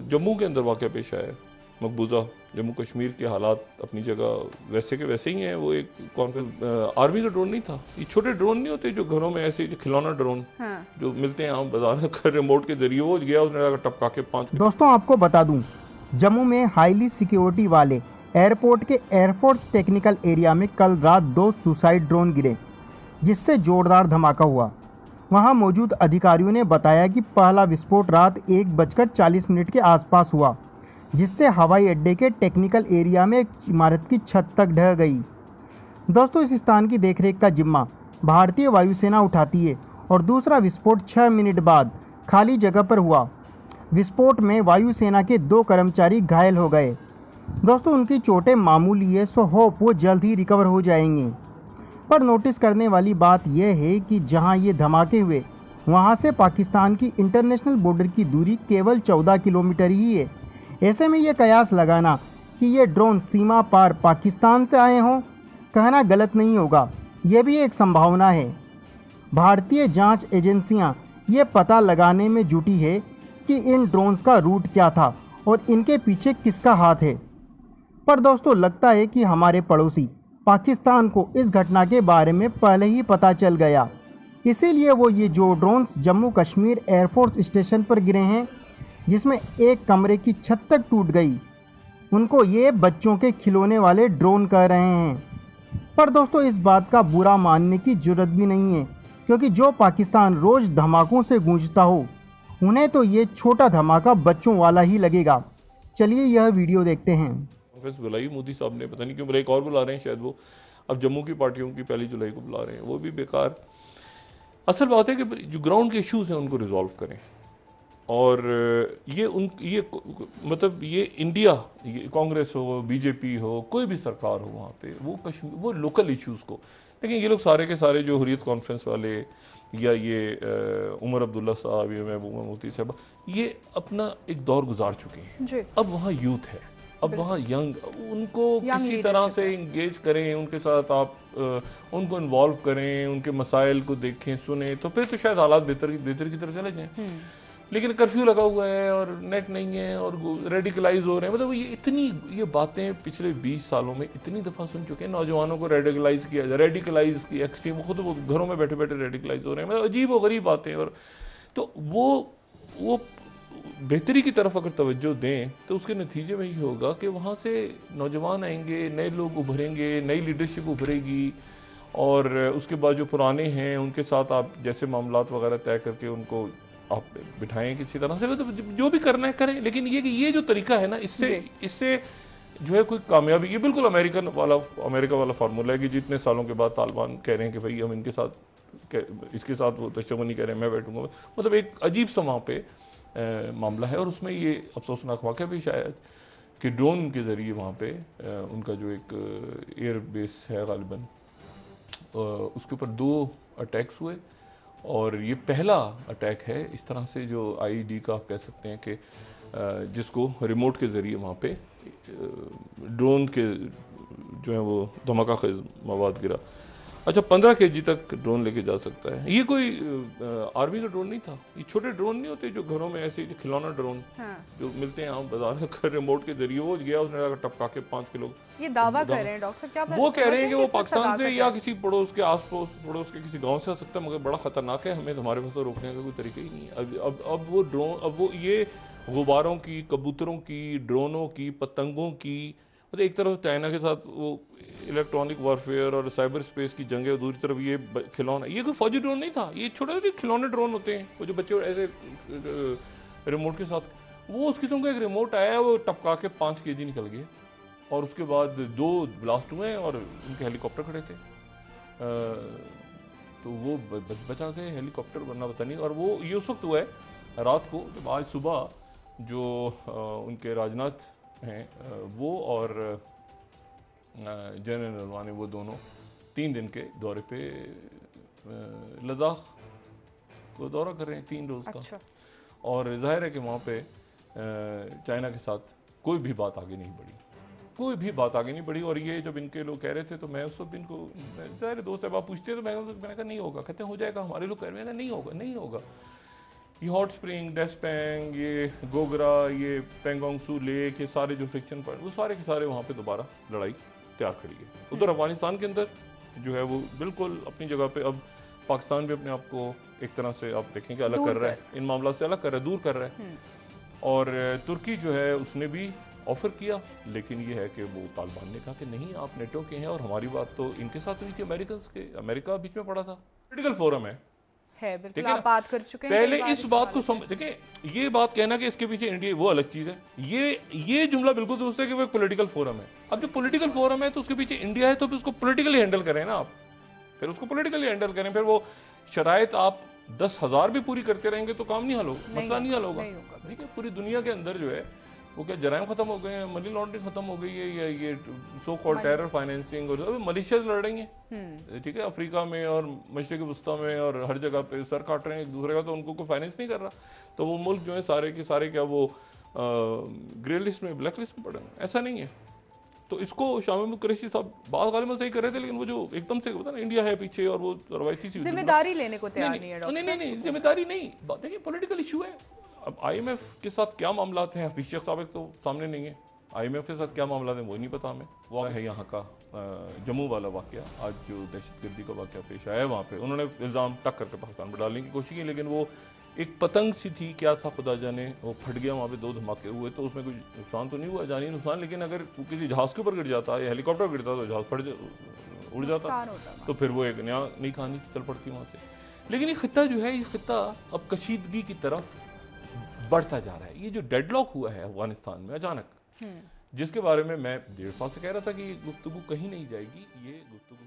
जम्मू के अंदर वाक़या पेश आया है। मकबूजा जम्मू कश्मीर के हालात अपनी जगह वैसे के वैसे ही हैं। वो एक आर्मी का ड्रोन नहीं था, ये छोटे ड्रोन नहीं होते जो घरों में ऐसे खिलौना ड्रोन, हाँ। जो मिलते हैं आम बाजार में रिमोट के जरिए, वो गया उसने टपका के 5। दोस्तों आपको बता दूं, जम्मू में हाईली सिक्योरिटी वाले एयरपोर्ट के एयरफोर्स टेक्निकल एरिया में कल रात 2 सुसाइड ड्रोन गिरे, जिससे जोरदार धमाका हुआ। वहां मौजूद अधिकारियों ने बताया कि पहला विस्फोट रात 1:40 के आसपास हुआ, जिससे हवाई अड्डे के टेक्निकल एरिया में एक इमारत की छत तक ढह गई। दोस्तों इस स्थान की देखरेख का जिम्मा भारतीय वायुसेना उठाती है और दूसरा विस्फोट 6 मिनट बाद खाली जगह पर हुआ। विस्फोट में वायुसेना के 2 कर्मचारी घायल हो गए। दोस्तों उनकी चोटें मामूली है, सो होप वो जल्द ही रिकवर हो जाएंगे। पर नोटिस करने वाली बात यह है कि जहां ये धमाके हुए वहां से पाकिस्तान की इंटरनेशनल बॉर्डर की दूरी केवल 14 किलोमीटर ही है। ऐसे में ये कयास लगाना कि ये ड्रोन सीमा पार पाकिस्तान से आए हों, कहना गलत नहीं होगा। ये भी एक संभावना है। भारतीय जांच एजेंसियां ये पता लगाने में जुटी है कि इन ड्रोन्स का रूट क्या था और इनके पीछे किसका हाथ है। पर दोस्तों लगता है कि हमारे पड़ोसी पाकिस्तान को इस घटना के बारे में पहले ही पता चल गया, इसीलिए वो ये जो drones Jammu Kashmir air force station पर गिरे हैं, जिसमें एक कमरे की छत तक टूट गई, उनको ये बच्चों के खिलौने वाले ड्रोन कह रहे हैं। पर दोस्तों इस बात का बुरा मानने की जरूरत भी नहीं है, क्योंकि जो पाकिस्तान रोज़ धमाकों से गूंजता हो, उन्हें तो ये छोटा धमाका बच्चों वाला ही लगेगा। चलिए यह वीडियो देखते हैं। कॉन्फ्रेंस बुलाई मोदी साहब ने, पता नहीं क्यों एक और बुला रहे हैं, शायद वो अब जम्मू की पार्टियों की 1 जुलाई को बुला रहे हैं, वो भी बेकार। असल बात है कि जो ग्राउंड के इश्यूज हैं उनको रिजॉल्व करें। और ये मतलब ये इंडिया, ये कांग्रेस हो, बीजेपी हो, कोई भी सरकार हो, वहाँ पे वो लोकल इश्यूज को, लेकिन ये लोग सारे के सारे जो हुर्रियत कॉन्फ्रेंस वाले या ये उमर अब्दुल्ला साहब या महबूबा मुफ्ती साहब, ये अपना एक दौर गुजार चुके हैं। अब वहाँ यूथ है, अब वहाँ यंग, उनको किसी तरह से इंगेज करें, उनके साथ आप उनको इन्वॉल्व करें, उनके मसाइल को देखें, सुने, तो फिर तो शायद हालात बेहतर की तरफ चले जाएं। लेकिन कर्फ्यू लगा हुआ है और नेट नहीं है और रेडिकलाइज हो रहे हैं। मतलब ये बातें पिछले 20 सालों में इतनी दफ़ा सुन चुके हैं। नौजवानों को रेडिकलाइज की एक्सट्रीम, खुद वो घरों में बैठे बैठे रेडिकलाइज हो रहे हैं। मतलब अजीब और गरीब बातें। और तो वो बेहतरी की तरफ अगर तवज्जो दें तो उसके नतीजे में ही होगा कि वहाँ से नौजवान आएंगे, नए लोग उभरेंगे, नई लीडरशिप उभरेगी। और उसके बाद जो पुराने हैं उनके साथ आप जैसे मामलात वगैरह तय करके उनको आप बिठाएं किसी तरह से, तो जो भी करना है करें। लेकिन ये जो तरीका है ना, इससे जो है कोई कामयाबी, ये बिल्कुल अमेरिका वाला फार्मूला है कि जितने सालों के बाद तालिबान कह रहे हैं कि भाई हम इसके साथ वो तशम्मुनी कह रहे हैं, मैं बैठूंगा। मतलब एक अजीब सा वहाँ पे मामला है। और उसमें ये अफसोसनाक वाक़या भी शायद कि ड्रोन के ज़रिए वहाँ पे उनका जो एक एयर बेस है गालिबन, उसके ऊपर 2 अटैक्स हुए। और ये पहला अटैक है इस तरह से जो आईईडी का आप कह सकते हैं कि जिसको रिमोट के ज़रिए वहाँ पे ड्रोन के जो है वो धमाका खेज मवाद गिरा। अच्छा, 15 kg तक ड्रोन लेके जा सकता है। ये कोई आर्मी का ड्रोन नहीं था, ये छोटे ड्रोन नहीं होते जो घरों में ऐसे खिलौना ड्रोन, हाँ। जो मिलते हैं आम बाजार में रिमोट के जरिए, वो गया उसने टपका के 5 किलो। ये दावा कर रहे हैं डॉक्टर साहब, क्या वो कह रहे हैं कि वो पाकिस्तान से या किसी पड़ोस के किसी गांव से आ सकता है, मगर बड़ा खतरनाक है, हमें हमारे पास तो रोकने का कोई तरीका ही नहीं है। अब वो ड्रोन, अब वो ये गुब्बारों की, कबूतरों की, ड्रोनों की, पतंगों की, मतलब एक तरफ चाइना के साथ वो इलेक्ट्रॉनिक वॉरफेयर और साइबर स्पेस की जंग है, दूसरी तरफ ये खिलौना। ये कोई फौजी ड्रोन नहीं था, ये छोटे छोटे खिलौने ड्रोन होते हैं, वो जो बच्चे ऐसे रिमोट के साथ, वो उस किस्म का एक रिमोट आया, वो टपका के 5 kg निकल गए। और उसके बाद 2 ब्लास्ट हुए और उनके हेलीकॉप्टर खड़े थे, तो वो बचा गए हेलीकॉप्टर, वरना पता नहीं। और वो ये उस वक्त हुआ है रात को, जब आज सुबह जो उनके राजनाथ हैं वो और जनरल नरवाने, वो दोनों 3 दिन के दौरे पे लद्दाख को दौरा कर रहे हैं, 3 रोज़ का। अच्छा। और जाहिर है कि वहाँ पे चाइना के साथ कोई भी बात आगे नहीं बढ़ी, और ये जब इनके लोग कह रहे थे तो मैं उस वक्त इनको, जाहिर दोस्त है, आप पूछते तो मैंने कहा नहीं होगा, कहते हो जाएगा, हमारे लोग कह रहे हैं नहीं होगा। ये हॉट स्प्रिंग, डेस्पेंग, ये गोगरा, ये पेंगोंग सू लेक, ये सारे जो फ्रिक्शन पॉइंट, वो सारे के सारे वहाँ पे दोबारा लड़ाई तैयार खड़ी है। उधर अफगानिस्तान के अंदर जो है वो बिल्कुल अपनी जगह पे, अब पाकिस्तान भी अपने आप को एक तरह से आप देखेंगे अलग कर रहा है, इन मामला से अलग कर रहा है, दूर कर रहा है। और तुर्की जो है उसने भी ऑफर किया, लेकिन ये है कि वो तालिबान ने कहा कि नहीं, आप नेटो के हैं और हमारी बात तो इनके साथ हुई थी, अमेरिका बीच में पड़ा था। पॉलिटिकल फोरम है बिल्कुल, आप बात कर चुके हैं पहले इस बात को समझ। देखिए, ये बात कहना कि इसके पीछे इंडिया, वो अलग चीज है। ये जुमला बिल्कुल दुरुस्त है कि वो एक पॉलिटिकल फोरम है। अब जो पॉलिटिकल फोरम है तो उसके पीछे इंडिया है, तो फिर उसको पॉलिटिकली हैंडल करें ना आप, फिर उसको पॉलिटिकली हैंडल करें। फिर वो शराइत आप 10,000 भी पूरी करते रहेंगे तो काम नहीं हल होगा, मसला नहीं हल होगा। ठीक है, पूरी दुनिया के अंदर जो है वो क्या जराइम खत्म हो गए हैं, मनी लॉन्ड्रिंग खत्म हो गई है, ये सो कॉल्ड टेरर फाइनेंसिंग, और मलिशियस लड़ रही हैं। ठीक है, अफ्रीका में और मशरिक वस्ता में और हर जगह पे सर काट रहे हैं एक दूसरे का, तो उनको कोई फाइनेंस नहीं कर रहा, तो वो मुल्क जो है सारे के सारे क्या वो ग्रे लिस्ट में, ब्लैक लिस्ट में पड़े हैं। ऐसा नहीं है। तो इसको शामिल कुरैशी साहब बात गालिबा सही कर रहे थे, लेकिन वो जो एकदम से होता ना इंडिया है पीछे और वो रवायती सी जिम्मेदारी लेने को तैयार नहीं है डॉक्टर। नहीं, जिम्मेदारी नहीं, देखिए पॉलिटिकल इशू है। अब IMF के साथ क्या मामला हैं, हफीज शेख साहब तो सामने नहीं है, IMF के साथ क्या मामला हैं वो नहीं पता हमें। वो है यहाँ का जम्मू वाला वाकया, आज जो दहशतगर्दी का वाकया पेश आया, वहाँ पे उन्होंने इल्ज़ाम टक करके पाकिस्तान पर डालने की कोशिश की, लेकिन वो एक पतंग सी थी, क्या था खुदा जाने, वो फट गया, वहाँ पे 2 धमाके हुए, तो उसमें कोई नुकसान तो नहीं हुआ, जानी नुकसान, लेकिन अगर वो किसी जहाज़ के ऊपर गिर जाता या हेलीकॉप्टर गिरता तो जहाज़ उड़ जाता, तो फिर वो एक नई कहानी चल पड़ती वहाँ से। लेकिन ये खित्ता जो है, ये खित्ता अब कशीदगी की तरफ बढ़ता जा रहा है। ये जो डेडलॉक हुआ है अफगानिस्तान में अचानक, जिसके बारे में मैं 1.5 साल से कह रहा था कि ये गुफ्तगू कहीं नहीं जाएगी, ये गुफ्तगू